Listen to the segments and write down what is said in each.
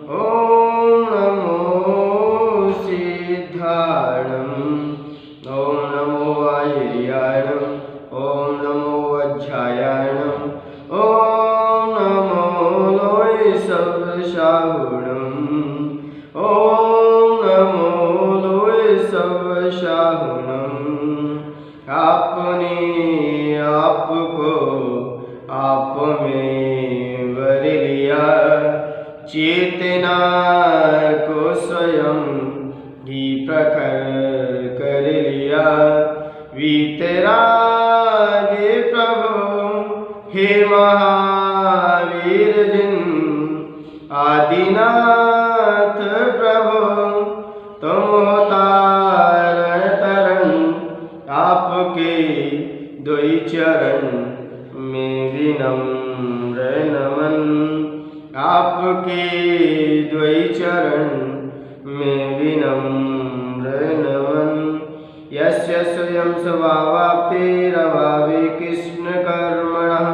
ॐ नमो सिद्धाणम् ॐ नमो आयर्याणम् ॐ नमो वज्रायाणम् ॐ नमो लोय सर्वशाहुणम् ॐ नमो लोय सर्वशाहुणम्। आपने आपको आप में वर लिया, चेतना को स्वयं ही प्रखर कर लिया। वीतरागे प्रभु हे महावीर जिन, आदिनाथ प्रभु तुम हो तारण तरण। आपके द्वि चरण में विनम्र नमन, आपके द्वि चरण में विनम्र नमन। यस्य स्वयं स्वभावाप्तिरभावे कृष्ण कर्मणः,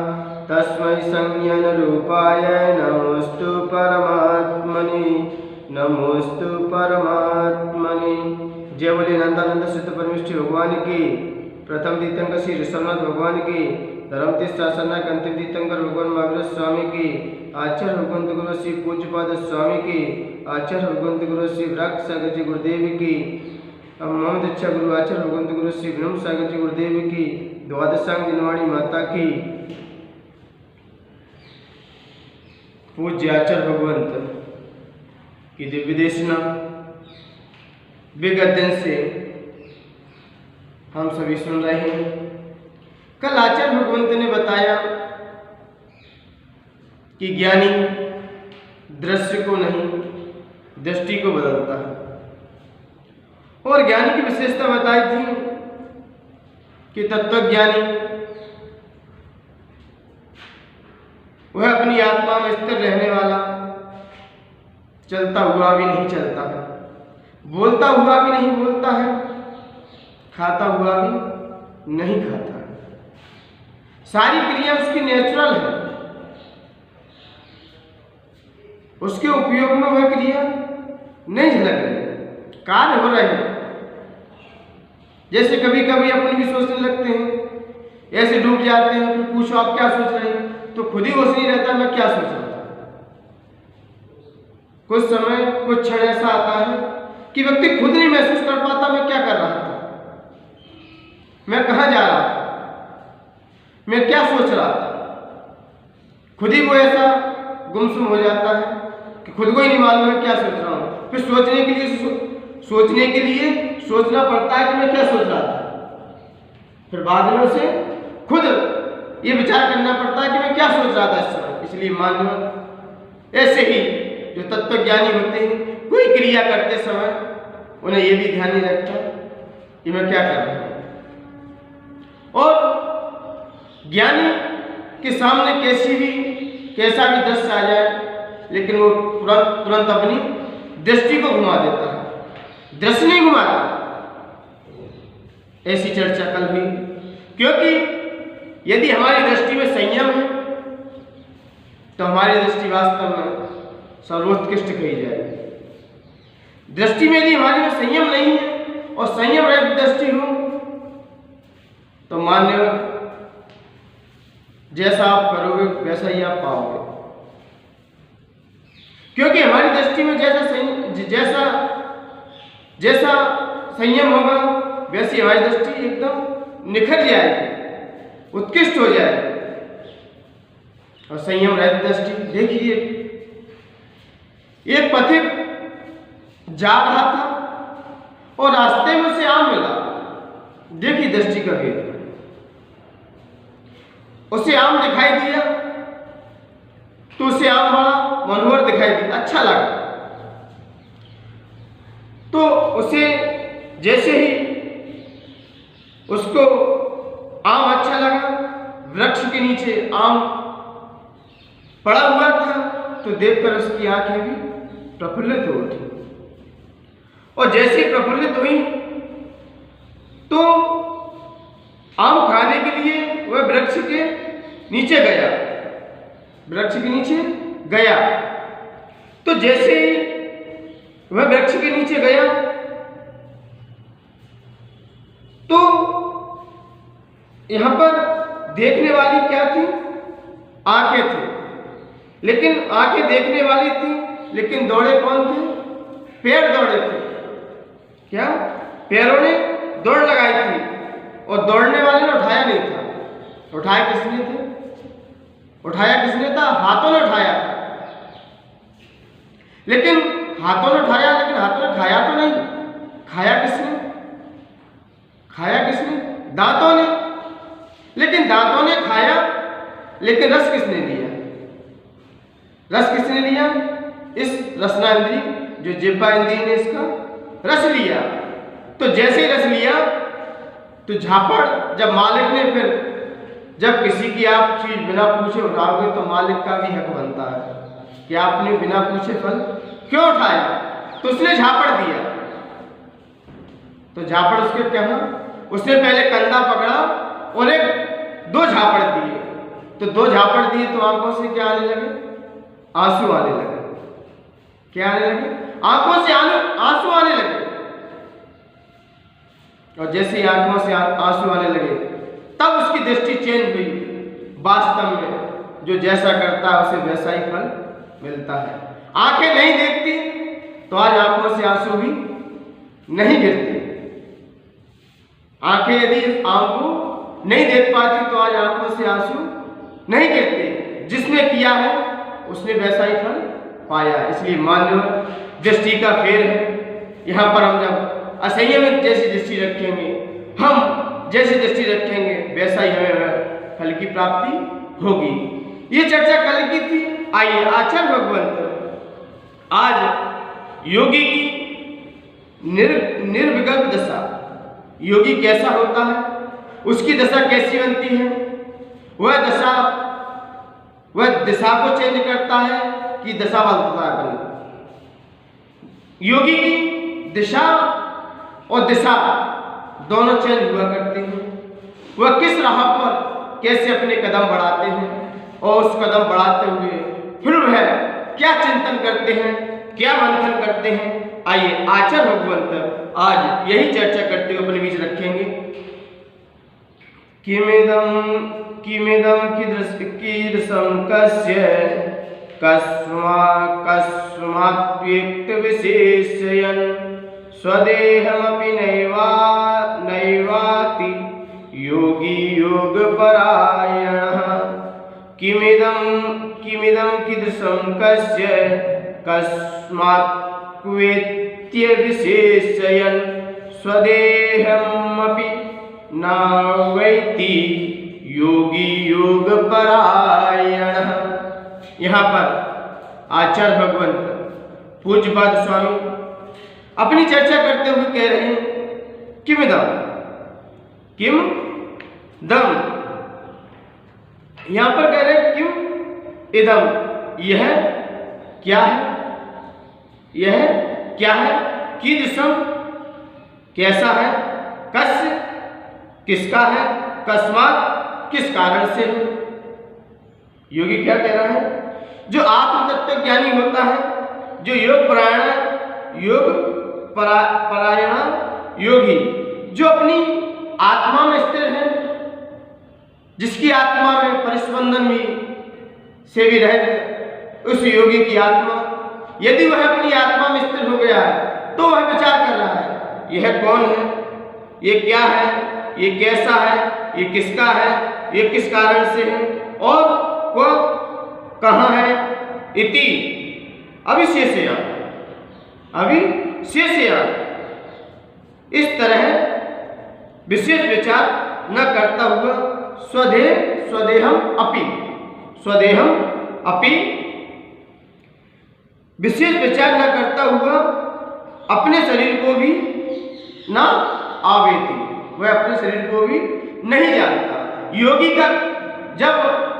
तस्मै संज्ञन रूपाय नमोस्तु परमात्मने, नमोस्तु परमात्मने। जय बोले नंदानंद सिद्ध परमेश्वर भगवान की। प्रथम तीर्थंकर श्री ऋषभनाथ भगवान की। धर्म तीर्थ शासनायक अंतिम तीर्थंकर भगवान महावीर स्वामी की। आचार्य भगवंत गुरु श्री पूज्यपाद स्वामी की। आचार्य भगवंत गुरु श्री वृक्ष सागर जी गुरुदेव की। मम दीक्षा गुरु आचार्य भगवंत गुरु श्री ब्रह्म सागर जी गुरुदेव की। द्वादशांग दिनवाणी माता की। पूज्य आचार्य भगवंत की दिव्य देशना विगत दिन से हम सभी सुन रहे हैं। कल आचार्य भगवंत ने बताया कि ज्ञानी दृश्य को नहीं, दृष्टि को बदलता है। और ज्ञानी की विशेषता बताई थी कि तत्वज्ञानी वह अपनी आत्मा में स्थिर रहने वाला, चलता हुआ भी नहीं चलता है, बोलता हुआ भी नहीं बोलता है, खाता हुआ भी नहीं खाता है। सारी क्रिया उसकी नेचुरल है, उसके उपयोग में वह क्रिया नहीं झलक रही, कार्य हो रहे हैं। जैसे कभी कभी अपन भी सोचने लगते हैं, ऐसे डूब जाते हैं, फिर पूछो आप क्या सोच रहे हैं, तो खुद ही होश नहीं रहता मैं क्या सोच रहा था। कुछ समय कुछ क्षण ऐसा आता है कि व्यक्ति खुद नहीं महसूस कर पाता मैं क्या कर रहा था, मैं कहाँ जा रहा था, मैं क्या सोच रहा था। खुद ही वो ऐसा गुमसुम हो जाता है कि खुद को ही नहीं मालूम मैं क्या सोच रहा हूँ। फिर सोचने के लिए सोचना पड़ता है कि मैं क्या सोच रहा था। फिर बाद में उसे खुद ये विचार करना पड़ता है कि मैं क्या सोच रहा था इस समय। इसलिए मान्यवर ऐसे ही जो तत्वज्ञानी होते हैं, कोई क्रिया करते समय उन्हें यह भी ध्यान नहीं रखता कि मैं क्या कर रहा हूं। और ज्ञानी के सामने कैसा भी दृश्य आ जाए, लेकिन वो तुरंत अपनी दृष्टि को घुमा देता है, दृष्टि नहीं घुमाता। ऐसी चर्चा कल हुई, क्योंकि यदि हमारी दृष्टि में संयम है तो हमारी दृष्टि वास्तव में सर्वोत्कृष्ट कही जाएगी। दृष्टि में यदि हमारे में संयम नहीं है और संयम रहित दृष्टि हो तो मान्य जैसा आप करोगे वैसा ही आप पाओगे। क्योंकि हमारी दृष्टि में जैसा संयम होगा वैसी हमारी दृष्टि एकदम निखर जाएगी, उत्कृष्ट हो जाएगी। और संयम रहित दृष्टि, देखिए एक पथिक जा रहा था और रास्ते में उसे आम मिला। देखिए दृष्टि का भेद, उसे आम दिखाई दिया तो उसे आम बड़ा मनोहर दिखाई दिया, अच्छा लगा। तो उसे जैसे ही उसको आम अच्छा लगा, वृक्ष के नीचे आम पड़ा हुआ था, तो देखकर उसकी आंखें भी प्रफुल्लित हो उठी। और जैसे प्रफुल्लित हुई तो आम खाने के लिए वह वृक्ष के नीचे गया वृक्ष के नीचे गया। तो जैसे ही वह वृक्ष के नीचे गया तो यहां पर देखने वाली क्या थी? आंखें थी। लेकिन आंखें देखने वाली थी, लेकिन दौड़े कौन थे? पैर दौड़े थे। क्या? पैरों ने दौड़ लगाई थी और दौड़ने वाले ने उठाया नहीं था। उठाया किसने थे? उठाया किसने था? हाथों ने उठाया था। लेकिन हाथों ने उठाया, लेकिन हाथों ने खाया तो नहीं। खाया किसने? खाया किसने? दांतों ने। लेकिन दांतों ने खाया, लेकिन रस किसने लिया? रस किसने लिया? इस रसना इंद्री जो जिह्वा इंद्री ने इसका रस लिया। तो जैसे ही रस लिया तो झापड़, जब मालिक ने फिर, जब किसी की आप चीज बिना पूछे उठाओगे तो मालिक का भी हक बनता है कि आपने बिना पूछे फल क्यों उठाया। तो उसने झापड़ दिया। तो झापड़ उसके क्या? उसने पहले कंधा पकड़ा और दो झापड़ दिए। तो दो झापड़ दिए तो आंखों से क्या आने लगे? आंसू आने लगे। क्या आने लगे? आंखों से आंसू आने लगे। और जैसे ही आंखों से आंसू आने लगे तब उसकी दृष्टि चेंज हुई। वास्तव में जो जैसा करता है उसे वैसा ही फल मिलता है। आंखें नहीं देखती तो आज आंखों से आंसू भी नहीं गिरते। आंखें यदि आंखों नहीं देख पाती तो आज आंखों से आंसू नहीं गिरते। जिसने किया है उसने वैसा ही फल पाया। इसलिए मानव दृष्टि का फेर है। यहाँ पर हम जब असंयम जैसी दृष्टि रखेंगे, हम जैसी दृष्टि रखेंगे, वैसा ही हमें फल की प्राप्ति होगी। ये चर्चा कल की थी। आइए आचार्य भगवंत आज योगी की निर्विकल्प दशा, योगी कैसा होता है, उसकी दशा कैसी बनती है, वह दिशा को चेंज करता है कि दशा बदलता है। योगी की दिशा और दिशा दोनों चेंज हुआ करते हैं। वह किस राह पर कैसे अपने कदम बढ़ाते हैं और उस कदम बढ़ाते हुए फिर वह क्या चिंतन करते हैं, क्या मंथन करते हैं। आइए आचार्य भगवंत आज यही चर्चा करते हुए अपने बीच रखेंगे। किमिदं कीदृशं कस्य कस्मात् विशेषयन् स्वदेहमपि नैवाति योगी योगपरायणः। किमिदं कीदृशं कस्य कस्मात् विशेषयन् स्वदेहमपि नैवाति योगी योगपरायणः। यहाँ पर आचार्य भगवंत पूज्यपाद स्वामी अपनी चर्चा करते हुए कह रहे हैं किम दम। यहां पर कह रहे हैं किम इदम, यह क्या है, यह क्या है, कीदृशम कैसा है, कस्य किसका है, कस्मात् किस कारण से है। योगी क्या कह रहा है? जो आत्म तत्व ज्ञानी होता है, जो योग परायण योगी, जो अपनी आत्मा में स्थिर है, जिसकी आत्मा में परिस्पंदन भी से भी रहे, उस योगी की आत्मा, यदि वह अपनी आत्मा में स्थिर हो गया है तो वह विचार कर रहा है यह कौन है, ये क्या है, ये कैसा है, ये किसका है, ये किस कारण से है और वह कहाँ है। इति अविशेषया इस तरह विशेष विचार न करता हुआ स्वदेहम अपि विशेष विचार न करता हुआ अपने शरीर को भी न आवेति, वह अपने शरीर को भी नहीं जानता। योगी का जब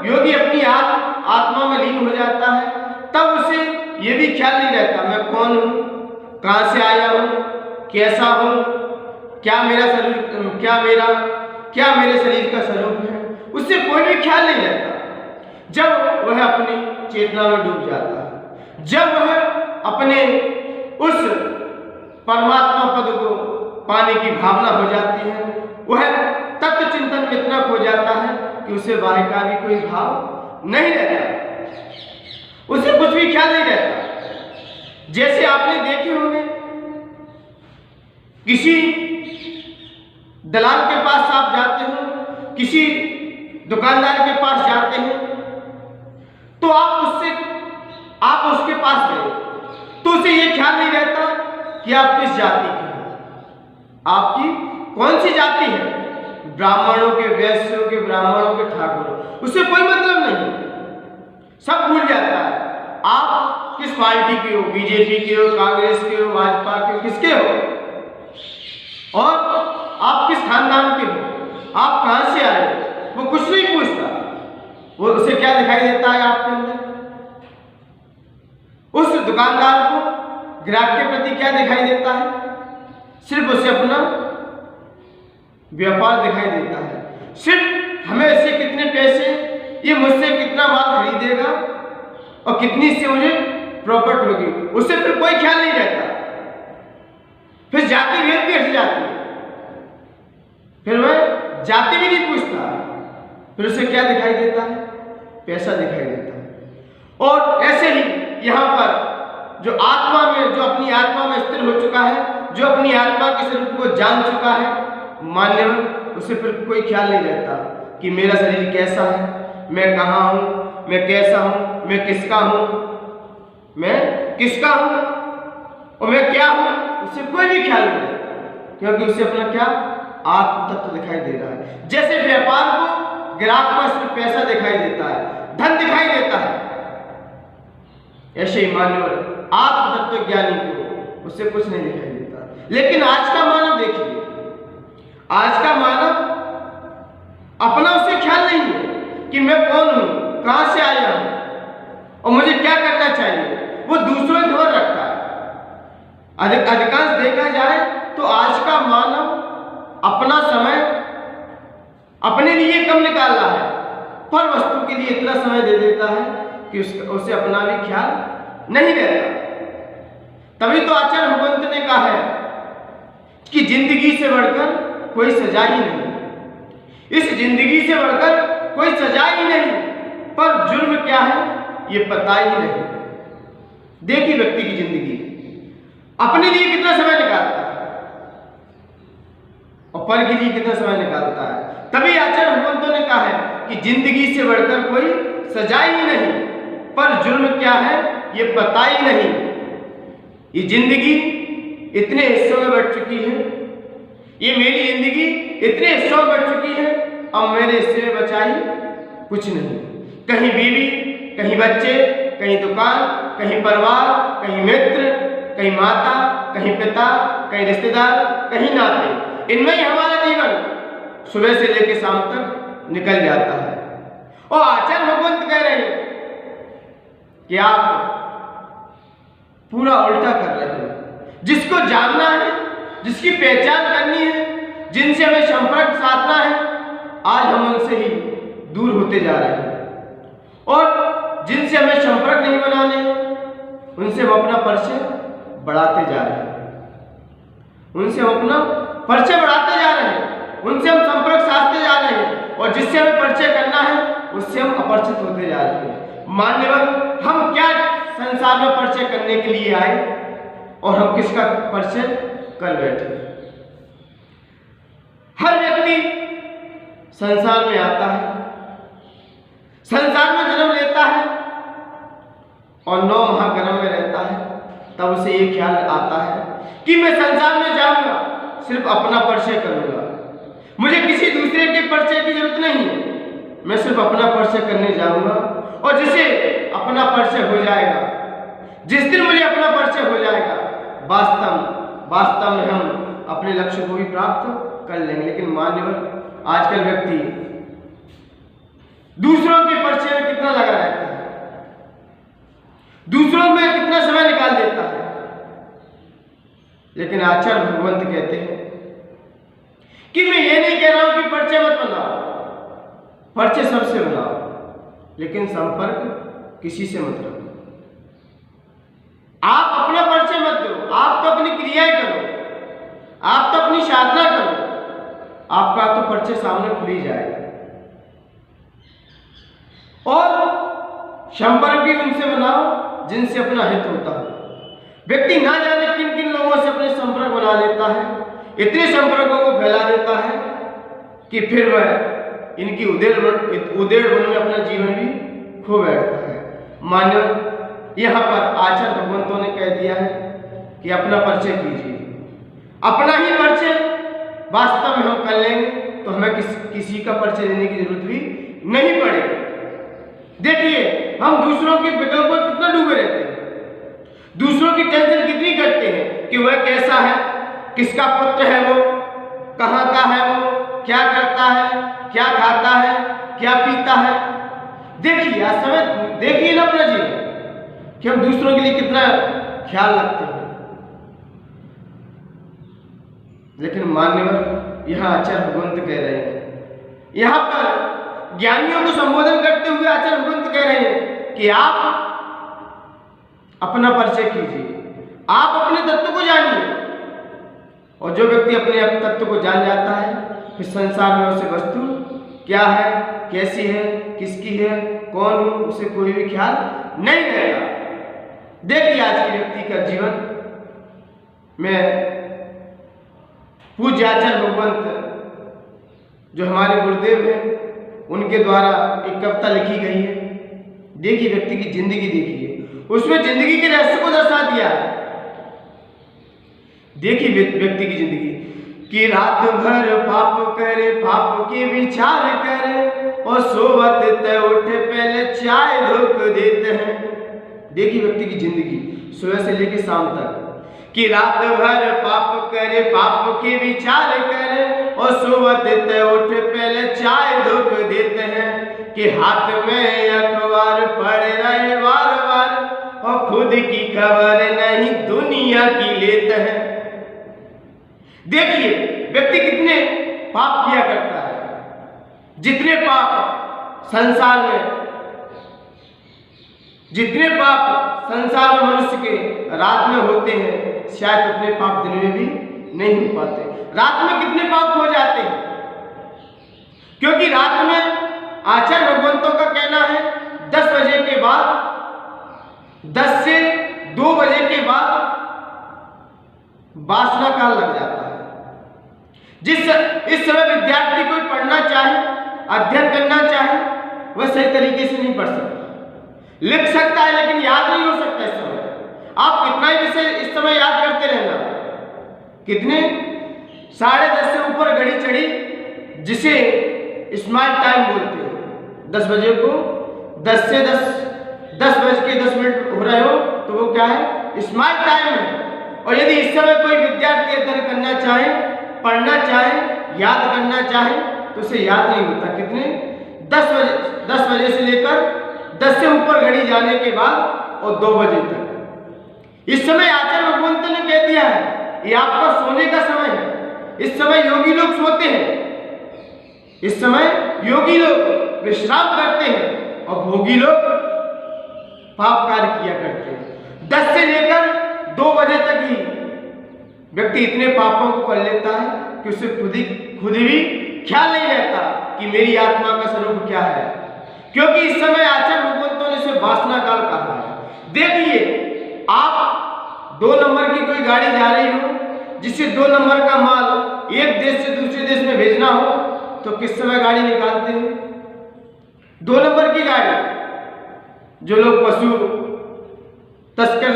योगी अपनी आत्मा में लीन हो जाता है तब उसे ये भी ख्याल नहीं रहता मैं कौन हूँ, कहाँ से आया हूँ, कैसा हूँ, क्या मेरे शरीर का स्वरूप है, उससे कोई भी ख्याल नहीं रहता। जब वह अपनी चेतना में डूब जाता है, जब वह अपने उस परमात्मा पद को पाने की भावना हो जाती है, वह तत्व चिंतन में इतना खो जाता है कि उसे बाह्य का भी कोई भाव नहीं रहता, उसे कुछ भी ख्याल नहीं रहता। जैसे आपने देखे होंगे, किसी दलाल के पास आप जाते हो, किसी दुकानदार के पास जाते हैं, तो आप उसके पास गए तो उसे यह ख्याल नहीं रहता कि आप किस जाति के हो, आपकी कौन सी जाति है, ब्राह्मणों के, वैश्यों के, ब्राह्मणों के, ठाकुरों, उससे कोई मतलब नहीं, सब भूल जाता है आप किस पार्टी के हो, बीजेपी के हो, कांग्रेस के हो, भाजपा के हो, किसके हो, और आप किस खानदान के हो, आप कहां से आए, वो कुछ नहीं पूछता। वो उसे क्या दिखाई देता है आपके अंदर? उस दुकानदार को ग्राहक के प्रति क्या दिखाई देता है? सिर्फ उसे अपना व्यापार दिखाई देता है, सिर्फ हमें इससे कितने पैसे, ये मुझसे कितना माल खरीदेगा और कितनी इससे मुझे प्रॉफिट होगी, उससे फिर कोई ख्याल नहीं रहता। फिर जाति भेद भी हट जाती है, फिर वह जाति भी नहीं पूछता, फिर उसे क्या दिखाई देता है? पैसा दिखाई देता है। और ऐसे ही यहाँ पर जो आत्मा में, जो अपनी आत्मा में स्थिर हो चुका है, जो अपनी आत्मा के स्वरूप को जान चुका है, मान्यवर, उसे फिर कोई ख्याल नहीं रहता कि मेरा शरीर कैसा है, मैं कहाँ हूँ, मैं कैसा हूँ, मैं किसका हूँ, मैं किसका हूँ और मैं क्या हूँ, उसे कोई भी ख्याल नहीं रहता, क्योंकि उसे अपना क्या आत्म तत्व दिखाई दे रहा है। जैसे व्यापार को ग्राहक पर सिर्फ पैसा दिखाई देता है, धन दिखाई देता है, ऐसे ही मानव आत्म तत्व ज्ञानी को उससे कुछ नहीं दिखाई देता। लेकिन आज का मानव देखिए, आज का मानव अपना उसे ख्याल नहीं है कि मैं कौन हूं, कहां से आया हूं और मुझे क्या करना चाहिए, वो दूसरों की ओर रखता है। अधिकांश देखा जाए तो आज का मानव अपना समय अपने लिए कम निकाल रहा है, पर वस्तु के लिए इतना समय दे देता है कि उसे अपना भी ख्याल नहीं रहता। तभी तो आचार्य भगवंत ने कहा है कि जिंदगी से बढ़कर कोई सजा ही नहीं, इस जिंदगी से बढ़कर कोई सजा ही नहीं, पर जुर्म क्या है ये पता ही नहीं। देखिए व्यक्ति की जिंदगी अपने लिए कितना समय निकालता है और पर के लिए कितना समय निकालता है। तभी आचार्य भगवंतों ने कहा है कि जिंदगी से बढ़कर कोई सजा ही नहीं, पर जुर्म क्या है ये पता ही नहीं। ये जिंदगी इतने हिस्सों में बढ़ चुकी है, ये मेरी जिंदगी इतने हिस्सों में बढ़ चुकी है, अब मेरे हिस्से में बचा ही कुछ नहीं। कहीं बीवी, कहीं बच्चे, कहीं दुकान, कहीं परिवार, कहीं मित्र, कहीं माता, कहीं पिता, कहीं रिश्तेदार, कहीं नाते, इनमें ही हमारा जीवन सुबह से लेकर शाम तक निकल जाता है। और आचार्य भगवंत कह रहे हैं कि आप पूरा उल्टा कर रहे हैं। जिसको जानना है, जिसकी पहचान करनी है, जिनसे हमें संपर्क साधना है, आज हम उनसे ही दूर होते जा रहे हैं। और जिनसे हमें संपर्क नहीं बनाने, उनसे हम अपना परिचय बढ़ाते जा रहे हैं, उनसे हम अपना परिचय बढ़ाते जा रहे हैं, उनसे हम संपर्क साधते जा रहे हैं, और जिससे हमें परिचय करना है उससे हम अपरिचित होते जा रहे हैं। मान्यवर, हम क्या संसार में परिचय करने के लिए आए और हम किसका परिचय कर बैठे। हर व्यक्ति संसार में आता है, संसार में जन्म लेता है और 9 माह गर्भ में रहता है, तब उसे ये ख्याल आता है कि मैं संसार में जाऊंगा, सिर्फ अपना परिचय करूंगा, मुझे किसी दूसरे के परिचय की जरूरत नहीं है, मैं सिर्फ अपना परिचय करने जाऊंगा। और जिसे अपना परिचय हो जाएगा, जिस दिन मुझे अपना परिचय हो जाएगा, वास्तव में हम अपने लक्ष्य को भी प्राप्त कर लेंगे। लेकिन मान्यवर, आजकल व्यक्ति दूसरों के परिचय में कितना लगा रहता है, दूसरों में कितना समय निकाल देता है। लेकिन आचार्य भगवंत कहते हैं कि मैं ये नहीं कह रहा हूं कि परिचय मत बनाओ, परिचय सबसे बनाओ, लेकिन संपर्क किसी से मत रखो। आप अपना परिचय मत दो, आप तो अपनी क्रियाएं करो, आप तो अपनी साधना करो, आपका तो परिचय सामने खुल ही जाएगा। और संपर्क भी उनसे बनाओ जिनसे अपना हित होता है। व्यक्ति ना जाने किन किन लोगों से अपने संपर्क बना लेता है, इतने संपर्कों को फैला देता है कि फिर वह इनकी उधेड़-बुन में अपना जीवन भी खो बैठता है। मानव यहाँ पर आचार्य भगवंतों ने कह दिया है कि अपना परिचय कीजिए, अपना ही परिचय वास्तव में हम कर लेंगे तो हमें किसी का परिचय लेने की जरूरत भी नहीं पड़ेगी। देखिए, हम दूसरों के विकल्पों में कितना डूबे रहते हैं, दूसरों की टेंशन कितनी करते हैं कि वह कैसा है, किसका पुत्र है, वो कहाँ का है, वो क्या करता है, क्या खाता है, क्या पीता है। देखिए, आज समय देखिए ना अपना जीवन कि हम दूसरों के लिए कितना ख्याल रखते हैं। लेकिन मान्यवर यहाँ आचार्य भगवंत कह रहे हैं, यहाँ पर ज्ञानियों को संबोधन करते हुए आचार्य भगवंत कह रहे हैं कि आप अपना परिचय कीजिए, आप अपने तत्व को जानिए। और जो व्यक्ति अपने तत्व को जान जाता है, फिर संसार में उसे वस्तु क्या है, कैसी है, किसकी है, कौन हो, उसे कोई भी ख्याल नहीं रहेगा। देखिए, आज के व्यक्ति का जीवन में पूज्य आचार्य भगवंत जो हमारे गुरुदेव हैं, उनके द्वारा एक कविता लिखी गई है। देखिए, व्यक्ति की जिंदगी देखिए, उसमें जिंदगी के रहस्य को दर्शा दिया है। देखिए व्यक्ति की जिंदगी कि रात भर पाप करे, पाप के विचार करे, और सोवत ते उठे पहले चाय धोख देते हैं। देखिए व्यक्ति की जिंदगी सुबह से लेकर शाम तक कि रात भर पाप करे, पाप के विचार करे, और सोवत ते उठे पहले चाय धोख देते हैं कि हाथ में अखबार पढ़ रहे बार बार, और खुद की खबर नहीं दुनिया की लेते हैं। देखिए व्यक्ति कितने पाप किया करता है। जितने पाप संसार में मनुष्य के रात में होते हैं, शायद उतने पाप दिन में भी नहीं हो पाते। रात में कितने पाप हो जाते हैं, क्योंकि रात में आचार्य भगवंतों का कहना है 10 बजे के बाद, 10 से 2 बजे के बाद वासना काल लग जाता है। इस समय विद्यार्थी कोई पढ़ना चाहे, अध्ययन करना चाहे, वह सही तरीके से नहीं पढ़ सकता। लिख सकता है लेकिन याद नहीं हो सकता। इस समय आप कितना ही विषय इस समय याद करते रहना, कितने 10:30 से ऊपर घड़ी चढ़ी, जिसे स्मार्ट टाइम बोलते हैं। 10 बजे को 10 बज के 10 मिनट हो रहे हो तो वो क्या है, स्मार्ट टाइम है। और यदि इस समय कोई विद्यार्थी अध्ययन करना चाहे, पढ़ना चाहे, याद करना चाहे, तो उसे याद नहीं होता। कितने 10 बजे से लेकर 10 से ऊपर घड़ी जाने के बाद और 2 बजे तक। इस समय आचार्य भगवंत ने कह दिया है ये आपका सोने का समय है। इस समय योगी लोग सोते हैं, इस समय योगी लोग विश्राम करते हैं, और भोगी लोग पाप कार्य किया करते हैं। 10 से लेकर 2 बजे तक ही व्यक्ति इतने पापों को कर लेता है कि उसे खुद भी ख्याल नहीं रहता कि मेरी आत्मा का स्वरूप क्या है, क्योंकि इस समय आचार्य भगवंतों ने इसे वासना काल कहा है। देखिए, आप 2 नंबर की कोई गाड़ी जा रही हो, जिससे 2 नंबर का माल एक देश से दूसरे देश में भेजना हो, तो किस समय गाड़ी निकालते हैं? 2 नंबर की गाड़ी। जो लोग पशु तस्कर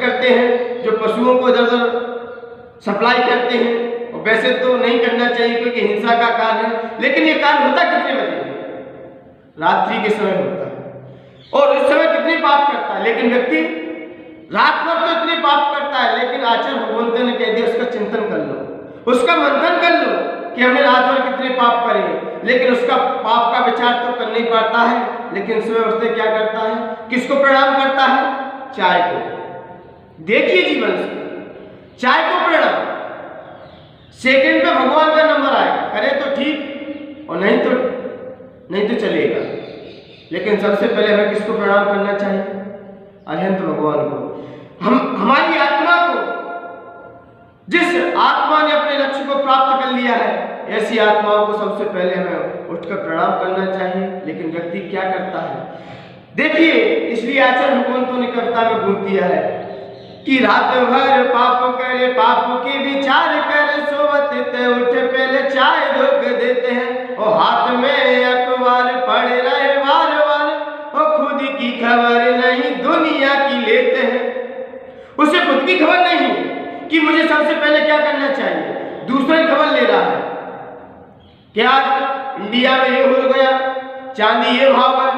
करते हैं, जो पशुओं को इधर सप्लाई करते हैं, और वैसे तो नहीं करना चाहिए क्योंकि हिंसा का कार्य है, लेकिन ये कार्य होता कितने बजे? रात्रि के समय होता है। और इस समय कितने पाप करता है, लेकिन व्यक्ति रात भर तो इतने पाप करता है। लेकिन आचार्य भगवंत ने कह दिया उसका चिंतन कर लो, उसका मंथन कर लो कि हमने रात भर कितने पाप करे, लेकिन उसका पाप का विचार तो कर नहीं पाता है। लेकिन सुबह उठते क्या करता है, किसको प्रणाम करता है? चाय को। देखिए जीवन से चाय को प्रणाम। सेकंड पे भगवान का नंबर आएगा, करे तो ठीक और नहीं तो चलेगा। लेकिन सबसे पहले हमें किसको प्रणाम करना चाहिए? अनंत भगवान को। हमारी आत्मा को, जिस आत्मा ने अपने लक्ष्य को प्राप्त कर लिया है, ऐसी आत्माओं को सबसे पहले हमें उठकर प्रणाम करना चाहिए। लेकिन व्यक्ति क्या करता है? देखिए, इसलिए आचार्य भगवंतों ने कविता में बोल दिया है कि रात भर पाप करे, पाप के विचार करे, सोवत ते उठ पहले चाय धोख देते हैं, और हाथ में अखबार पढ़ रहे बार बार, और खुद की खबर नहीं दुनिया की लेते हैं। उसे खुद की खबर नहीं कि मुझे सबसे पहले क्या करना चाहिए, दूसरे की खबर ले रहा है कि आज इंडिया में ये हो गया, चांदी ये भाव है,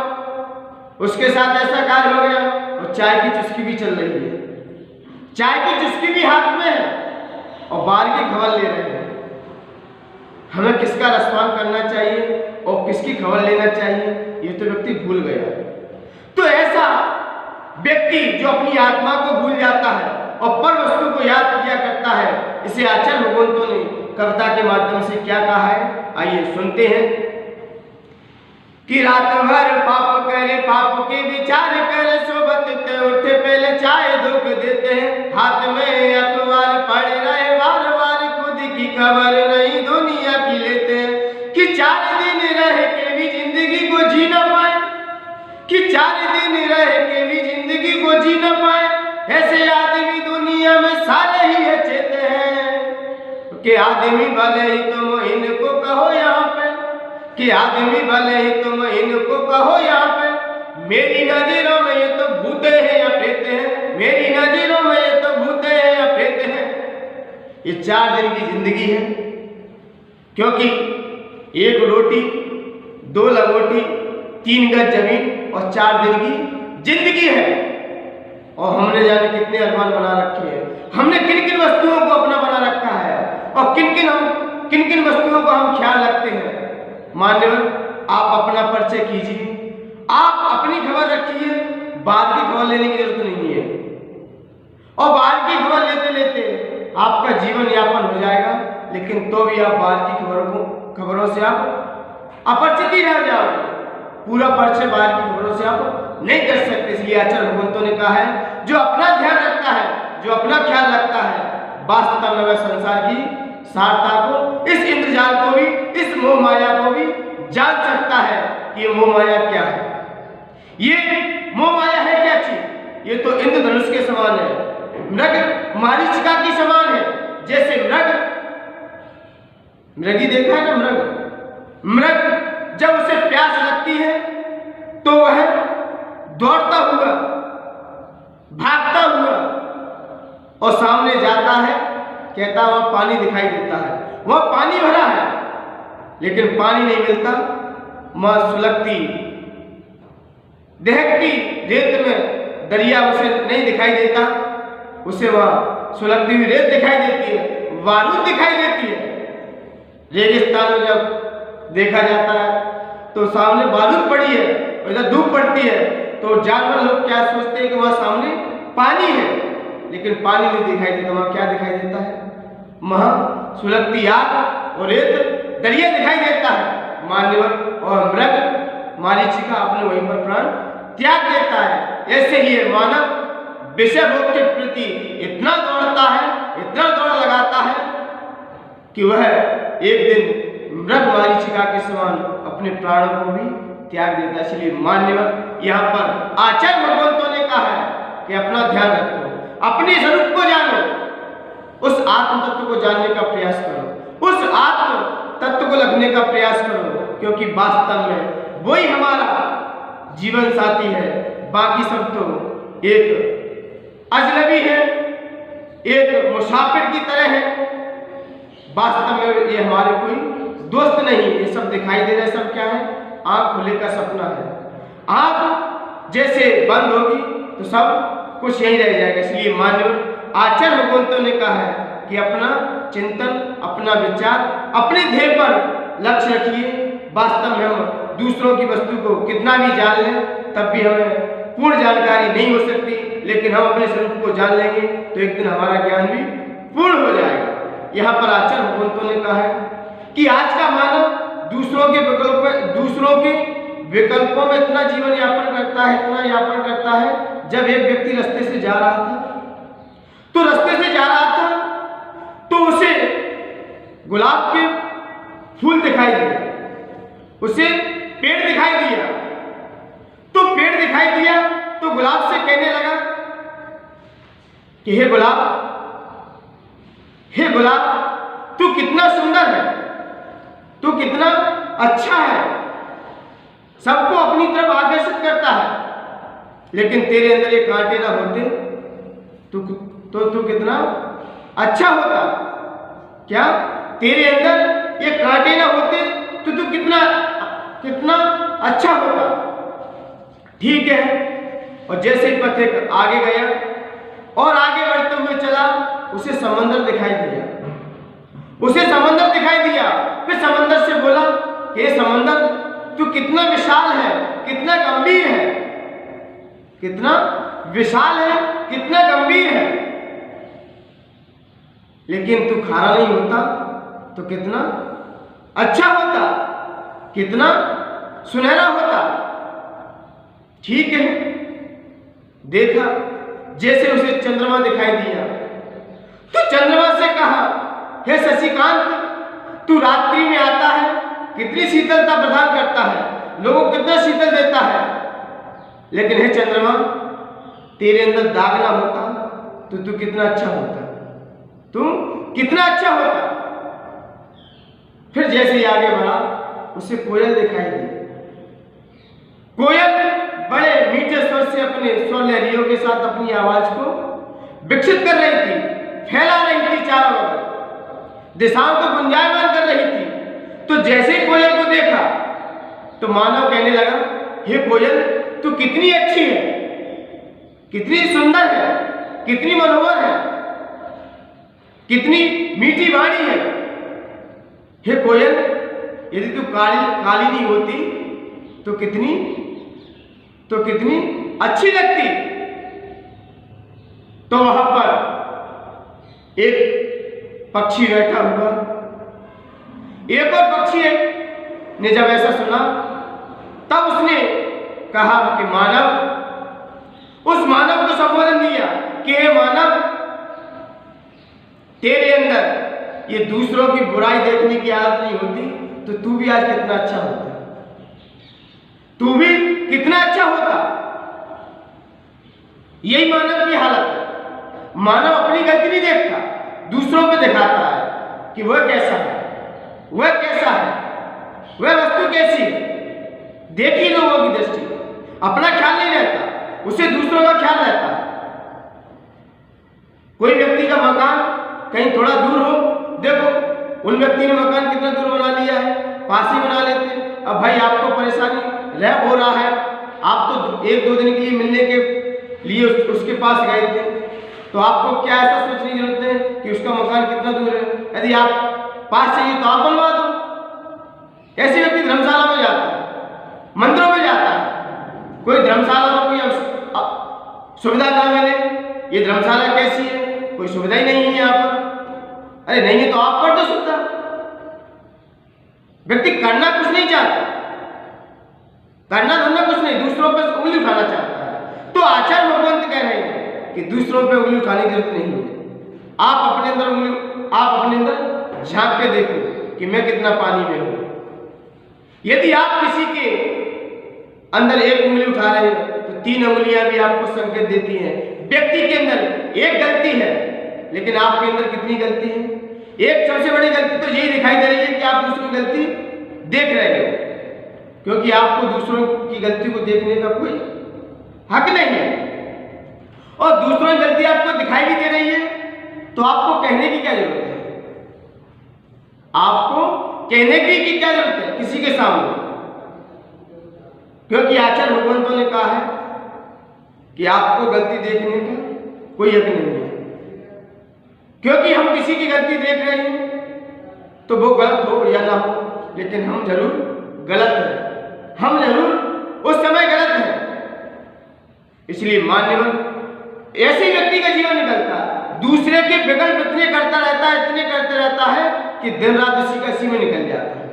उसके साथ ऐसा कार्य हो गया, और चाय की चुस्की भी चल रही है, चाय की चुस्की भी हाथ में है, और बाहर की खबर ले रहे हैं। हमें किसका रसपान करना चाहिए और किसकी खबर लेना चाहिए, ये तो व्यक्ति भूल गया। तो ऐसा व्यक्ति जो अपनी आत्मा को भूल जाता है और पर वस्तु को याद किया करता है, इसे आचार्य भगवंतों ने कविता के माध्यम से क्या कहा है, आइए सुनते हैं कि रात भर पाप करे, पाप के विचार करे, सोबत ते उठे पहले चाय धोख देते हैं, हाथ में अखबार पढ़ रहे बार बार, खुद की खबर नहीं दुनिया की लेते हैं। कि 4 दिन रह के भी जिंदगी को जी न पाए, कि 4 दिन रह के भी जिंदगी को जी न पाए, ऐसे आदमी दुनिया में सारे ही चेते हैं। कि आदमी भले ही तुम इनको कहो यहाँ पे, कि आदमी भले ही तुम इनको कहो यहाँ पे, मेरी नजरों में ये तो भूते हैं या प्रेत हैं, मेरी नजरों में ये तो भूते हैं या प्रेत हैं। ये 4 दिन की जिंदगी है, क्योंकि 1 रोटी 2 लंगोटी 3 गज जमीन और 4 दिन की जिंदगी है। और हमने जाने कितने अरमान बना रखे हैं, हमने किन किन वस्तुओं को अपना बना रखा है, और किन किन वस्तुओं को हम ख्याल रखते हैं। मान्यवर, आप अपना परिचय कीजिए, आप अपनी खबर रखिए, बाहर की खबर लेने की जरूरत नहीं है। और बाहर की खबर लेते लेते आपका जीवन यापन हो जाएगा, लेकिन तो भी आप बाहर की खबरों से आप अपरिचित ही रह जाओगे। पूरा परिचय बाहर की खबरों से आप नहीं कर सकते। इसलिए आचार्य भगवंतों ने कहा है, जो अपना ध्यान रखता है, जो अपना ख्याल रखता है, वास्तव में वह संसार की सारता को, इस इंद्रजाल को भी, इस मोह माया को भी जान सकता है कि ये मोह माया क्या है। ये मोह माया है क्या चीज? ये तो इंद्रधनुष के समान है, मृग मारीचिका की समान है। जैसे मृगी देखा है ना, मृग जब उसे प्यास लगती है तो वह दौड़ता हुआ, भागता हुआ और सामने जाता है, कहता वह पानी दिखाई देता है, वह पानी भरा है, लेकिन पानी नहीं मिलता। वह सुलगती दहकती रेत में दरिया उसे नहीं दिखाई देता, उसे वह सुलगती हुई रेत दिखाई देती है, बारूद दिखाई देती है। रेगिस्तान में जब देखा जाता है तो सामने बारूद पड़ी है और इधर धूप पड़ती है, तो जानवर लोग क्या सोचते हैं कि वह सामने पानी है, लेकिन पानी नहीं दिखाई देता। वहां क्या दिखाई देता है? वहां सुलगती आग और रेत दरिया दिखाई देता है। मान्यवर, और मृग मारीचिका अपने वहीं पर प्राण त्याग देता है। ऐसे ही मानव विषय भोग के प्रति इतना दौड़ता है, इतना दौड़ लगाता है कि वह एक दिन मृग मारीचिका के समान अपने प्राणों को भी त्याग देता है। इसलिए मान्यवर, यहाँ पर आचार्य भगवंतों ने कहा है कि अपना ध्यान रखो, अपने स्वरूप को जानो, उस आत्म तत्व को जानने का प्रयास करो, उस आत्म तत्व को लगने का प्रयास करो, क्योंकि वास्तव में वही हमारा जीवन साथी है। बाकी सब तो एक अजनबी है, एक मुसाफिर की तरह है। वास्तव में ये हमारे कोई दोस्त नहीं। ये सब दिखाई दे रहा है, सब क्या है? आंख खुले का सपना है। आंख जैसे बंद होगी तो सब कुछ यही रह जाएगा। इसलिए मान्यवर, आचार्य भगवंतों ने कहा है कि अपना चिंतन, अपना विचार, अपने ध्येय पर लक्ष्य रखिए। वास्तव में हम दूसरों की वस्तु को कितना भी जान लें, तब भी हमें पूर्ण जानकारी नहीं हो सकती, लेकिन हम अपने स्वरूप को जान लेंगे तो एक दिन हमारा ज्ञान भी पूर्ण हो जाएगा। यहाँ पर आचार्य भगवंतों ने कहा है कि आज का मानव दूसरों के विकल्पों में इतना जीवन यापन करता है, इतना यापन करता है। जब एक व्यक्ति रास्ते से जा रहा था, तो रास्ते से जा रहा था तो उसे गुलाब के फूल दिखाई दिए, उसे पेड़ दिखाई दिया। तो पेड़ दिखाई दिया तो गुलाब से कहने लगा कि हे गुलाब, तू कितना सुंदर है, तू कितना अच्छा है, सबको अपनी तरफ आकर्षित करता है, लेकिन तेरे अंदर ये कांटे ना होते तो तू कितना अच्छा होता। क्या तेरे अंदर ये कांटे ना होते तो तू कितना अच्छा होता। ठीक है। और जैसे ही पथिक आगे गया और आगे बढ़ते हुए चला, उसे समंदर दिखाई दिया, फिर समंदर से बोला कि हे समंदर, तू कितना विशाल है, कितना गंभीर है, कितना विशाल है, कितना गंभीर है, लेकिन तू खारा नहीं होता तो कितना अच्छा होता, कितना सुनहरा होता। ठीक है। देखा, जैसे उसे चंद्रमा दिखाई दिया तो चंद्रमा से कहा, हे शशिकांत, तू रात्रि में आता है, कितनी शीतलता प्रदान करता है, लोगों को कितना शीतल देता है, लेकिन हे चंद्रमा, तेरे अंदर दाग ना होता तो तू कितना अच्छा होता, तू कितना अच्छा होता। फिर जैसे ही आगे बढ़ा, उसे कोयल दिखाई दी। कोयल बड़े मीठे स्वर से अपने स्वर लहरियों के साथ अपनी आवाज को विकसित कर रही थी, फैला रही थी, चारों ओर दिशाओं को गुंजायमान कर रही थी। तो जैसे ही कोयल को देखा तो मानव कहने लगा, हे कोयल, तू कितनी अच्छी है, कितनी सुंदर है, कितनी मनोहर है, कितनी मीठी वाणी है। हे कोयल, यदि तू काली नहीं होती तो कितनी अच्छी लगती। तो वहां पर एक पक्षी बैठा हुआ, एक और पक्षी ने जब ऐसा सुना तब उसने कहा कि उस मानव को संबोधन दिया कि हे मानव, तेरे अंदर ये दूसरों की बुराई देखने की आदत नहीं होती तो तू भी आज कितना अच्छा होता, तू भी कितना अच्छा होता। यही मानव की हालत है। मानव अपनी गलती नहीं देखता, दूसरों पे दिखाता है कि वह कैसा है, वह वस्तु कैसी है। देखिए लोगों की दृष्टि, अपना ख्याल नहीं रहता, उसे दूसरों का ख्याल रहता है। कोई व्यक्ति का मकान कहीं थोड़ा दूर हो, देखो उन व्यक्ति ने मकान कितना दूर बना लिया है, पास ही बना लेते। अब भाई आपको परेशानी रह हो रहा है, आप तो 1-2 दिन के लिए मिलने के लिए उसके पास गए थे, तो आपको क्या ऐसा सोचने की जरूरत है कि उसका मकान कितना दूर है। यदि आप पास चाहिए तो आप बनवा दो। ऐसे व्यक्ति धर्मशाला में जाता है, मंदिरों में जाता है, कोई धर्मशाला में कोई सुविधा ना मिले, ये धर्मशाला कैसी है, कोई सुविधा ही नहीं है यहाँ पर। अरे नहीं है तो आप कर दो सुविधा। व्यक्ति करना कुछ नहीं चाहता, करना धरना कुछ नहीं, दूसरों पर उंगली उठाना चाहता है। तो आचार्य भगवंत कह रहे हैं कि दूसरों पर उंगली उठाने की जरूरत नहीं है। आप अपने अंदर झांक के देखो कि मैं कितना पानी में हूं। यदि आप किसी के अंदर एक उंगली उठा रहे हैं तो 3 उंगलियां भी आपको संकेत देती हैं। व्यक्ति के अंदर एक गलती है, लेकिन आपके अंदर कितनी गलती है। एक सबसे बड़ी गलती तो यही दिखाई दे रही है कि आप दूसरों की गलती देख रहे हो, क्योंकि आपको दूसरों की गलती को देखने का कोई हक नहीं है। और दूसरों की गलती आपको दिखाई भी दे रही है तो आपको कहने की क्या जरूरत है, आपको कहने की क्या जरूरत है किसी के सामने, क्योंकि आचार्य भगवंतों ने कहा है कि आपको गलती देखने का कोई हक नहीं है। क्योंकि हम किसी की गलती देख रहे हैं तो वो गलत हो या ना हो, लेकिन हम जरूर गलत हैं, हम जरूर उस समय गलत हैं। इसलिए मान्यवन ऐसे व्यक्ति का जीवन निकलता है, दूसरे के विकल्प इतने करता रहता है कि दिन रात इसी में निकल जाता है।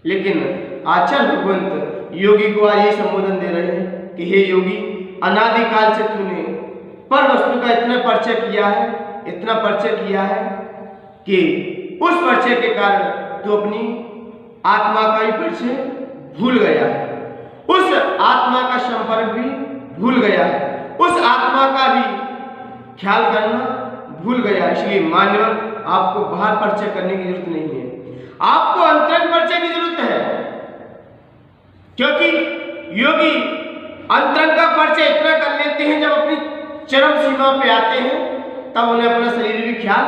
लेकिन आचार्य भगवंत योगी को आज ये संबोधन दे रहे हैं कि हे योगी, अनादिकाल से तूने पर वस्तु का इतना परिचय किया है, इतना परिचय किया है कि उस परिचय के कारण तू अपनी आत्मा का ही परिचय भूल गया है, उस आत्मा का संपर्क भी भूल गया है, उस आत्मा का भी ख्याल करना भूल गया। इसलिए मान्यवर, आपको बाहर परिचय करने की जरूरत नहीं है, आपको अंतरंग परिचय की जरूरत है, क्योंकि योगी अंतरंग का परिचय इतना कर लेते हैं, जब अपनी चरम सीमा पे आते हैं तब उन्हें अपना शरीर भी ख्याल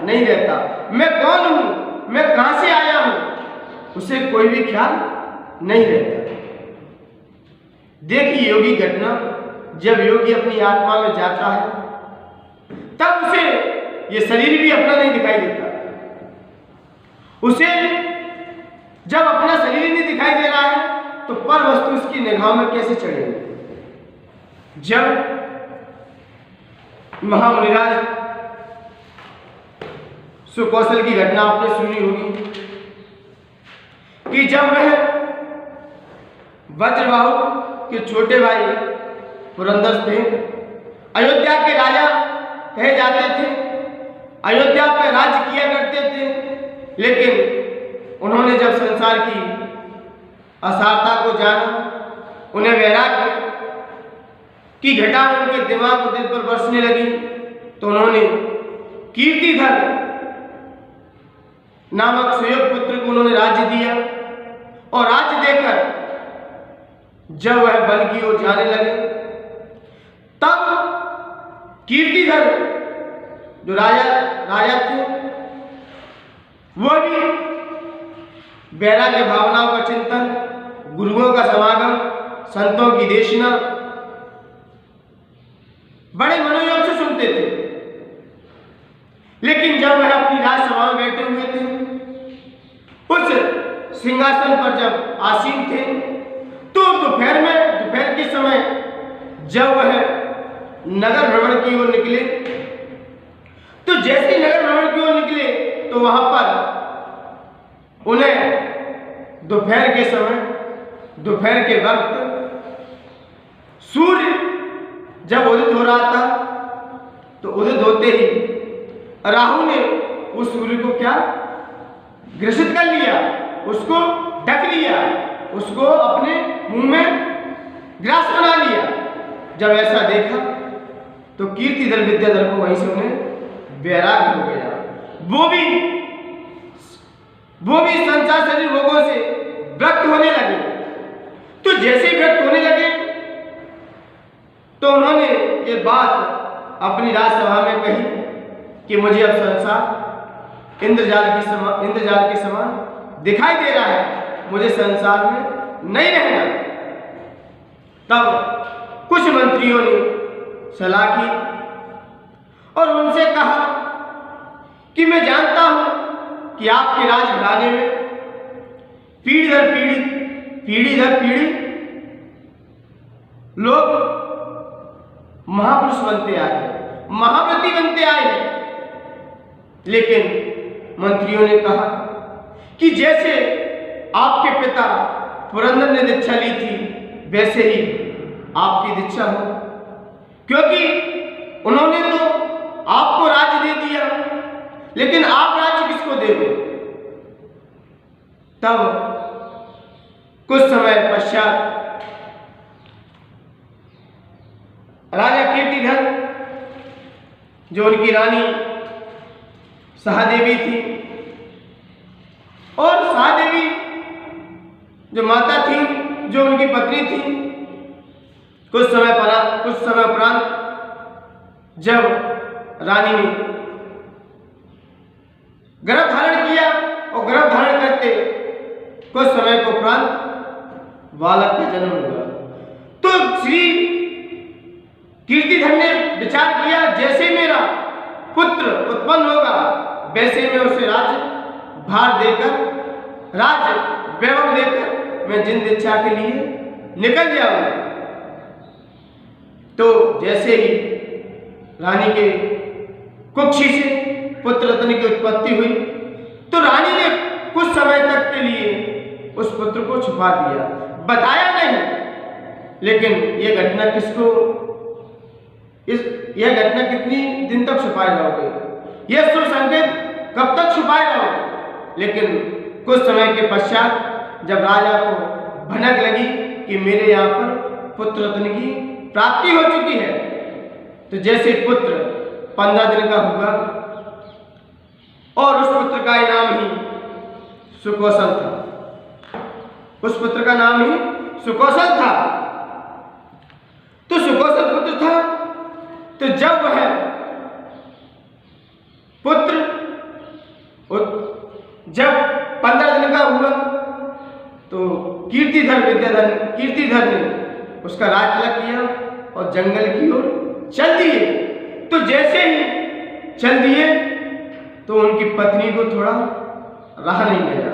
नहीं रहता। मैं कौन हूं, मैं कहां से आया हूं, उसे कोई भी ख्याल नहीं रहता। देखिए योगी घटना, जब योगी अपनी आत्मा में जाता है तब उसे ये शरीर भी अपना नहीं दिखाई देता। उसे जब अपना शरीर नहीं दिखाई दे रहा है तो पर वस्तु उसकी निगाह में कैसे चढ़ेगी। जब महामुनिराज सुकौशल की घटना आपने सुनी होगी कि जब वह वज्रबाहु के छोटे भाई पुरंदर थे, अयोध्या के राजा कहे जाते थे, अयोध्या पर राज्य किया करते थे, लेकिन उन्होंने जब संसार की असारता को जाना, उन्हें वैराग्य की घटा उनके दिमाग को दिल पर बरसने लगी, तो उन्होंने कीर्तिधर नामक सुयोग पुत्र को उन्होंने राज्य दिया, और राज्य देकर जब वह बल की ओर जाने लगे तब कीर्तिधर जो राजा थे वो भी वैराग्य भावनाओं का चिंतन, गुरुओं का समागम, संतों की देशना बड़े मनोयोग से सुनते थे। लेकिन जब वह अपनी राजसभा में बैठे हुए थे, उस सिंहासन पर जब आसीन थे, तो दोपहर के समय जब वह नगर भ्रमण की ओर निकले, तो जैसे नगर भ्रमण की ओर निकले तो वहां पर उन्हें दोपहर के समय, दोपहर के वक्त सूर्य जब उदित हो रहा था, तो उदित होते ही राहु ने उस सूर्य को क्या ग्रसित कर लिया, उसको ढक लिया, उसको अपने मुंह में ग्रास बना लिया। जब ऐसा देखा तो कीर्तिधर विद्याधर को वहीं से उन्हें वैराग्य हो गया। वो भी संसार शरीर भोगों से व्यक्त होने लगे। तो जैसे ही व्यक्त होने लगे तो उन्होंने ये बात अपनी राजसभा में कही कि मुझे अब संसार इंद्रजाल के समान दिखाई दे रहा है, मुझे संसार में नहीं रहना। तब कुछ मंत्रियों ने सलाह की और उनसे कहा कि मैं जानता हूं कि आपके राजघराने में पीढ़ी दर पीढ़ी लोग महापुरुष बनते आए, महाव्रती बनते आए। लेकिन मंत्रियों ने कहा कि जैसे आपके पिता पुरंदर ने दीक्षा ली थी, वैसे ही आपकी दीक्षा हो, क्योंकि उन्होंने तो आपको राज्य दे दिया, लेकिन आप राज्य किसको देंगे। तब कुछ समय पश्चात राजा कीर्तिधर, जो उनकी रानी सहादेवी थी, और सहादेवी जो माता थी, जो उनकी पत्नी थी, कुछ समय उपरांत जब रानी ने गर्भ धारण किया और गर्भ धारण करते कुछ समय के उपरांत बालक का जन्म हुआ, तो श्री कीर्तिधर ने विचार किया, जैसे मेरा पुत्र उत्पन्न होगा वैसे मैं उसे राज्य भार देकर, राज्य वैभव देकर मैं जिन दीक्षा के लिए निकल जाऊंगा। तो जैसे ही रानी के कुक्षी से पुत्र रत्न की उत्पत्ति हुई, तो रानी ने कुछ समय तक के लिए उस पुत्र को छुपा दिया। बताया नहीं। लेकिन यह घटना किसको, यह घटना कितनी दिन तक छुपाए रहोगे, यह शुभ संकेत कब तक छुपाए रहोगे। लेकिन कुछ समय के पश्चात जब राजा को भनक लगी कि मेरे यहाँ पर पुत्र रत्न की प्राप्ति हो चुकी है, तो जैसे पुत्र 15 दिन का हुआ और उस पुत्र का नाम ही सुकौशल था, उस पुत्र का नाम ही सुकौशल था। तो सुकौशल पुत्र था, तो जब वह पुत्र जब 15 दिन का हुआ तो कीर्तिधर ने उसका राज तिलक किया और जंगल की ओर चल दिए। तो जैसे ही चल दिए तो उनकी पत्नी को थोड़ा रहा नहीं गया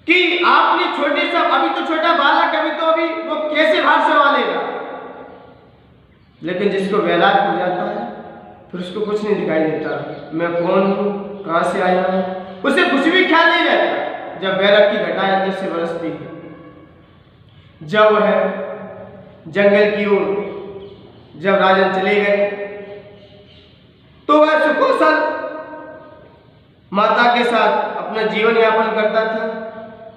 कि आपने छोटे सा, अभी तो छोटा बालक, अभी तो अभी वो कैसे भार संभालेगा। लेकिन जिसको वैराग हो जाता है फिर उसको कुछ नहीं दिखाई देता, मैं कौन हूँ, कहाँ से आया हूँ, उसे कुछ भी ख्याल नहीं रहता। जब वैराग की घटाएं अंदर से बरसती है, जब वह जंगल की ओर जब राजन चले गए तो वह सुकौशल माता के साथ अपना जीवन यापन करता था।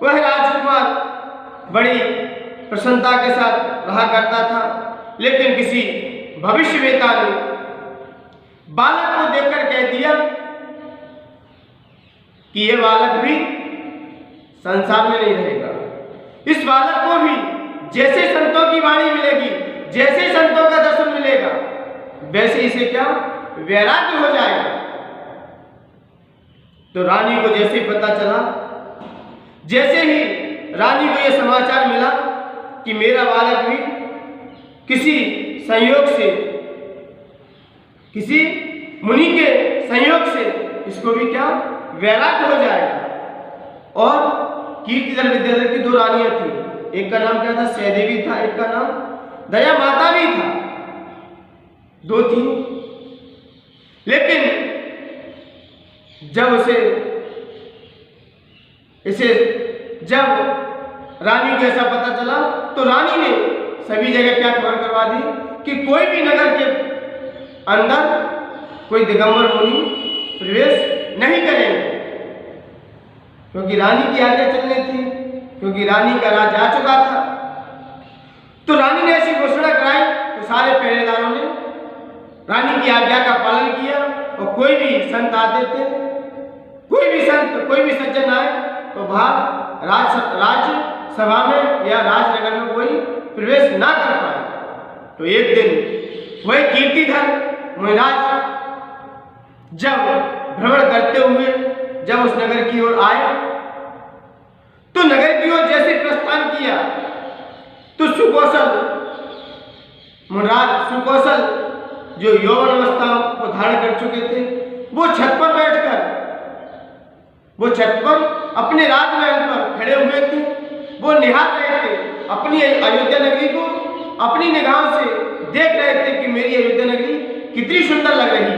वह राजकुमार बड़ी प्रसन्नता के साथ रहा करता था। लेकिन किसी भविष्यवेता ने बालक को देखकर कह दिया कि यह बालक भी संसार में नहीं रहेगा, इस बालक को भी जैसे संतों की वाणी मिलेगी, जैसे संतों का दर्शन मिलेगा, वैसे इसे क्या वैराग्य हो जाएगा। तो रानी को जैसे ही पता चला, जैसे ही रानी को यह समाचार मिला कि मेरा बालक भी किसी संयोग से, किसी मुनि के संयोग से इसको भी क्या वैराग्य हो जाएगा। और कीर्तिधर विद्याधर की 2 रानियां थी, एक का नाम क्या था, सहदेवी था, एक का नाम दया माता भी था, 2 थी। लेकिन जब जब रानी को ऐसा पता चला तो रानी ने सभी जगह क्या खबर करवा दी कि कोई भी नगर के अंदर कोई दिगंबर मुनि प्रवेश नहीं करेंगे, क्योंकि रानी की आज्ञा चलनी थी, क्योंकि रानी का राज आ चुका था। तो रानी ने ऐसी घोषणा कराई तो सारे पहरेदारों ने रानी की आज्ञा का पालन किया और कोई भी संत आते थे, कोई भी संत, कोई भी सज्जन आए तो बाहर राज सभा में या राजनगर में कोई प्रवेश ना कर पाए। तो एक दिन वही कीर्तिधर मुनिराज जब भ्रमण करते हुए जब उस नगर की ओर आए तो नगर की ओर जैसे प्रस्थान किया तो सुकौशल जो यौवन अवस्था को धारण कर चुके थे, वो छत पर बैठकर, वो छत पर अपने राजमहल पर खड़े हुए थे। वो निहार रहे थे अपनी अयोध्या नगरी को, अपनी निगाहों से देख रहे थे कि मेरी अयोध्या नगरी कितनी सुंदर लग रही है।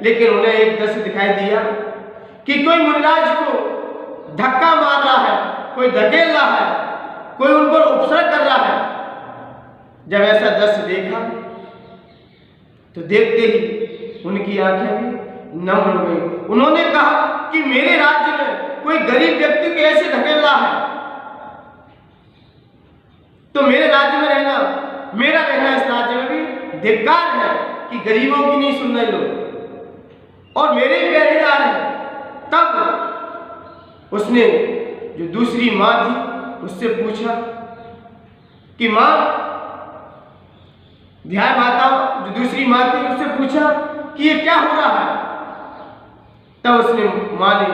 लेकिन उन्हें एक दृश्य दिखाई दिया कि कोई मुनिराज को धक्का मार रहा है, कोई धकेल रहा है, कोई उन पर उपसर्ग कर रहा है। जब ऐसा दृश्य देखा तो देखते ही उनकी आंखें भी नम हो गई। उन्होंने कहा कि मेरे राज्य में कोई गरीब व्यक्ति को ऐसे धकेल रहा है, तो मेरे राज्य में रहना, मेरा रहना इस राज्य में भी धिक्कार है कि गरीबों की नहीं सुन रहे लोग और मेरे ही पहरेदार हैं। तब उसने जो दूसरी माँ थी उससे पूछा कि माँ, ध्यान माता जो दूसरी माँ थी उससे पूछा कि ये क्या हो रहा है। तब उसने माँ ने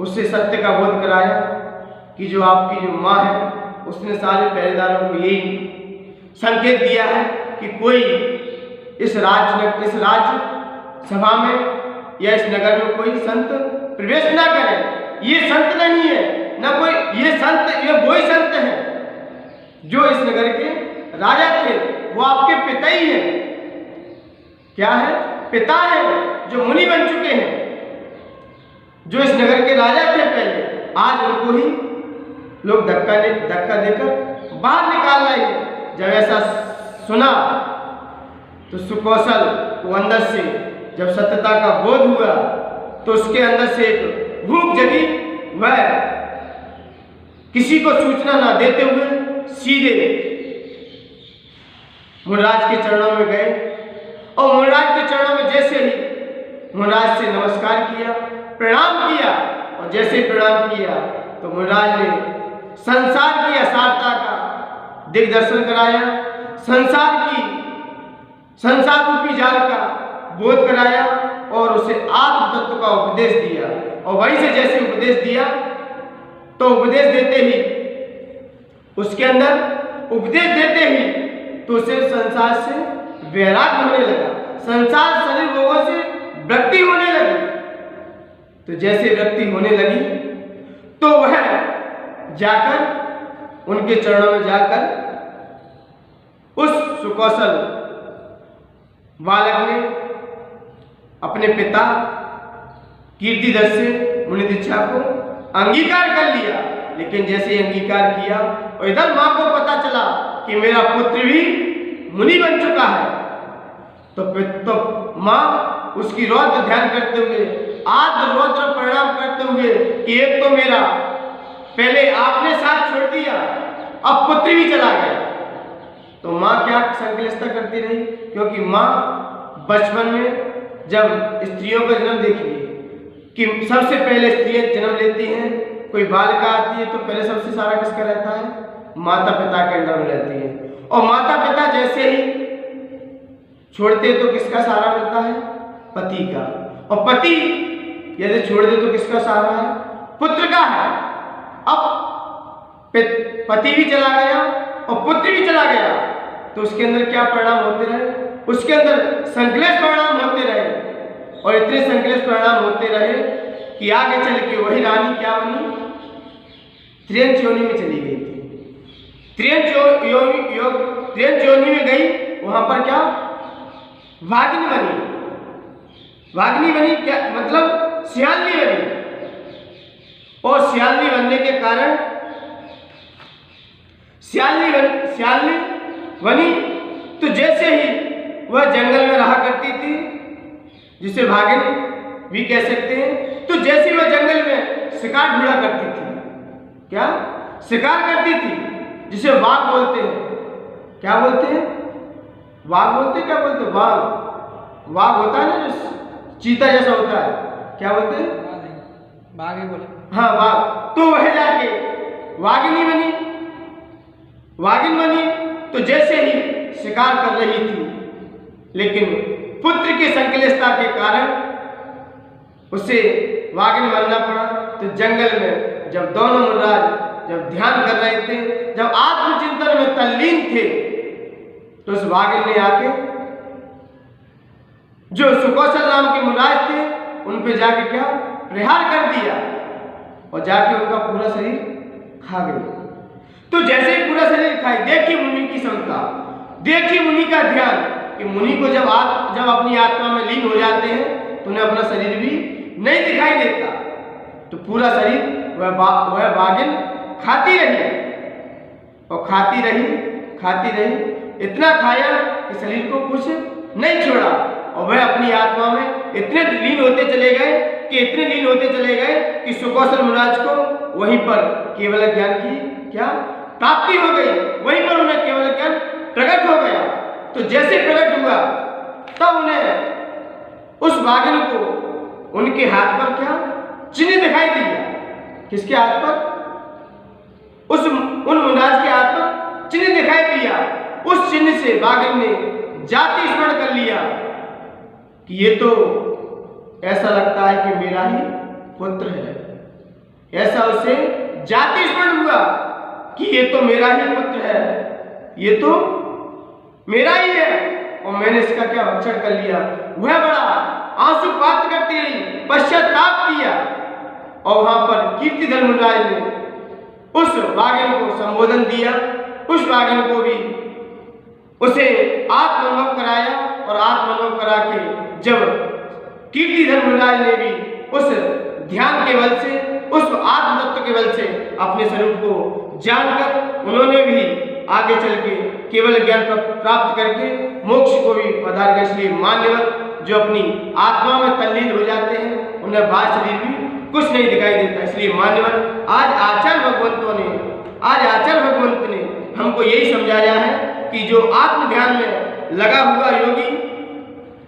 उससे सत्य का बोध कराया कि जो आपकी जो माँ है उसने सारे पहरेदारों को यही संकेत दिया है कि कोई इस राज सभा में या इस नगर में कोई संत प्रवेश ना करे। ये संत नहीं है ना कोई, ये वही संत है जो इस नगर के राजा थे, वो आपके पिता ही है। क्या है? पिता है, जो मुनि बन चुके हैं, जो इस नगर के राजा थे पहले, आज उनको ही लोग धक्का देकर बाहर निकाल रहे हैं। जब ऐसा सुना तो सुकौशल को अंदर से जब सत्यता का बोध हुआ तो उसके अंदर से एक भूख जगी। वह किसी को सूचना ना देते हुए सीधे मुनिराज के चरणों में गए और मुनिराज के चरणों में जैसे ही मुनिराज से नमस्कार किया, प्रणाम किया, और जैसे ही प्रणाम किया तो मुनिराज ने संसार की असारता का दिग्दर्शन कराया, संसार रूपी जाल का बोध कराया और उसे आत्म तत्व का उपदेश दिया। और वहीं से जैसे उपदेश दिया तो उपदेश देते ही उसके अंदर उपदेश देते ही तो उसे संसार से वैराग्य होने लगा, संसार शरीर भोगों से वृत्ति होने लगी। तो जैसे वृत्ति होने लगी तो वह जाकर उनके चरणों में जाकर उस सुकौशल बालक ने अपने पिता कीर्तिदत्त से मुनि दीक्षा को अंगीकार कर लिया। लेकिन जैसे अंगीकार किया और इधर मां को पता चला कि मेरा पुत्र भी मुनि बन चुका है, तो मां उसकी रौद्र ध्यान करते हुए, आद्र रौद्र प्रणाम करते हुए कि एक तो मेरा पहले आपने साथ छोड़ दिया, अब पुत्र भी चला गया। तो मां क्या संकल्पता करती रही, क्योंकि मां बचपन में जब स्त्रियों का जन्म देखिए कि सबसे पहले स्त्रियां जन्म लेती हैं, कोई बालिका आती है तो पहले सबसे सारा किसका रहता है, माता पिता के अंडर में रहती है। और माता पिता जैसे ही छोड़ते तो किसका सहारा मिलता है, पति का। और पति यदि छोड़ दे तो किसका सहारा है, पुत्र का है। अब पति भी चला गया और पुत्र भी चला गया तो उसके अंदर क्या परिणाम होते रहे, उसके अंदर संकलेश परिणाम होते रहे। और इतने संकलेश परिणाम होते रहे कि आगे चल के वही रानी क्या बनी, त्रियंच योनि में चली गई थी। त्रियंच योनि में गई, वहां पर क्या वाग्नी बनी। वाग्नी बनी क्या मतलब, सियालनी बनी। और सियालनी बनने के कारण सियालनी बनी तो जैसे ही वह जंगल में रहा करती थी, जिसे भागिन भी कह सकते हैं, तो जैसे ही वह जंगल में शिकार ढूंढा करती थी, क्या शिकार करती थी, जिसे वाघ बोलते हैं। क्या बोलते हैं, वाघ बोलते हैं, क्या बोलते हैं, वाघ होता है ना जो चीता जैसा होता है, क्या बोलते हैं, बाघ ही बोले, हाँ बाघ। तो वह जाके वागिनी बनी तो जैसे ही शिकार कर रही थी, लेकिन पुत्र की संकलेशता के कारण उसे वागिनी बनना पड़ा। तो जंगल में जब दोनों मुनिराज जब ध्यान कर रहे थे, जब आत्मचिंतन में तल्लीन थे, तो उस वागिनी ने आके जो सुकौशल नाम के मुनिराज थे उन पे जाके क्या प्रहार कर दिया और जाके उनका पूरा शरीर खा गई। तो जैसे ही पूरा शरीर खाई, देखिए मुनि की क्षमता, देखिए मुनि का ध्यान कि मुनि को जब अपनी आत्मा में लीन हो जाते हैं तो उन्हें अपना शरीर भी नहीं दिखाई देता। तो पूरा शरीर वह वागिन खाती रही और खाती रही, इतना खाया कि शरीर को कुछ नहीं छोड़ा। और वह अपनी आत्मा में इतने लीन होते चले गए कि सुकौशल मुनिराज को वहीं पर केवल ज्ञान की क्या प्राप्ति हो गई, वहीं पर उन्हें केवल ज्ञान प्रकट हो गया। तो जैसे प्रकट हुआ तब उन्हें उस वागिन को उनके हाथ पर क्या चिन्ह दिखाई दिया। किसके हाथ पर, उन मुनिराज के हाथ पर चिन्ह दिखाई दिया। उस चिन्ह से वागिन ने जाति स्मरण कर लिया कि ये तो ऐसा लगता है कि मेरा ही पुत्र है। ऐसा उसे जाति स्मरण हुआ कि ये तो मेरा ही पुत्र है, ये तो मेरा ही है और मैंने इसका क्या भक्षण कर लिया। वह बड़ा आंसू प्राप्त करती रही, पश्चाताप किया। और वहां पर कीर्तिधर मुनिराज ने उस वागिन को संबोधन दिया, उस वागिन को भी उसे आत्मानुभव कराया। और आत्मानुभव करा के जब कीर्तिधर मुनिराज ने भी उस ध्यान के बल से, उस आत्म तत्व के बल से अपने स्वरूप को जानकर उन्होंने भी आगे चल के केवल ज्ञान प्राप्त करके मोक्ष को भी पधार गए। इसलिए मान्यवर जो अपनी आत्मा में तल्लीन हो जाते हैं उन्हें बाह्य शरीर भी कुछ नहीं दिखाई देता। इसलिए मान्यवर आज आचार्य भगवंत ने हमको यही समझाया है कि जो आत्म ध्यान में लगा हुआ योगी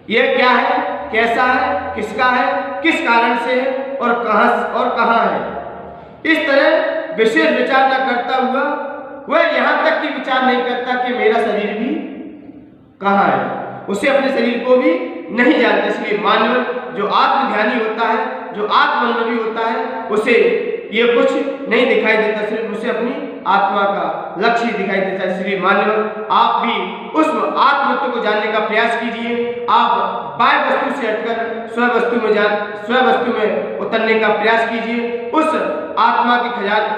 यह क्या है, कैसा है, किसका है, किस कारण से है और कहाँ है, इस तरह विशेष विचार न करता हुआ वह यहाँ तक कि विचार नहीं करता कि मेरा शरीर भी कहाँ है, उसे अपने शरीर को भी नहीं जानता। इसलिए मानव जो आत्मध्यानी होता है, जो आत्मानुभवी होता है, उसे ये कुछ नहीं दिखाई देता, सिर्फ उसे अपनी आत्मा का लक्ष्य दिखाई देता है। इसलिए मान्यवर आप भी उस आत्मतत्व को जानने का प्रयास कीजिए। आप बाह्य वस्तु से हटकर स्व वस्तु में उतरने का प्रयास कीजिए। उस आत्मा की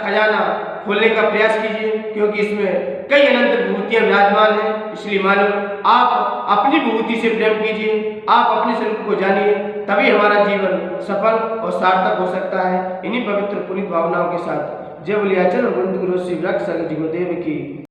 खजाना खोलने का प्रयास कीजिए, क्योंकि इसमें कई अनंत विभूतियां विराजमान हैं। इसलिए मान्यवर आप अपनी विभूति से प्रेम कीजिए, आप अपने स्वरूप को जानिए, तभी हमारा जीवन सफल और सार्थक हो सकता है। इन्हीं पवित्र पुनीत भावनाओं के साथ जय बोलिए आचार्य भगवंत गुरु श्री वृक्ष गुरुदेव की।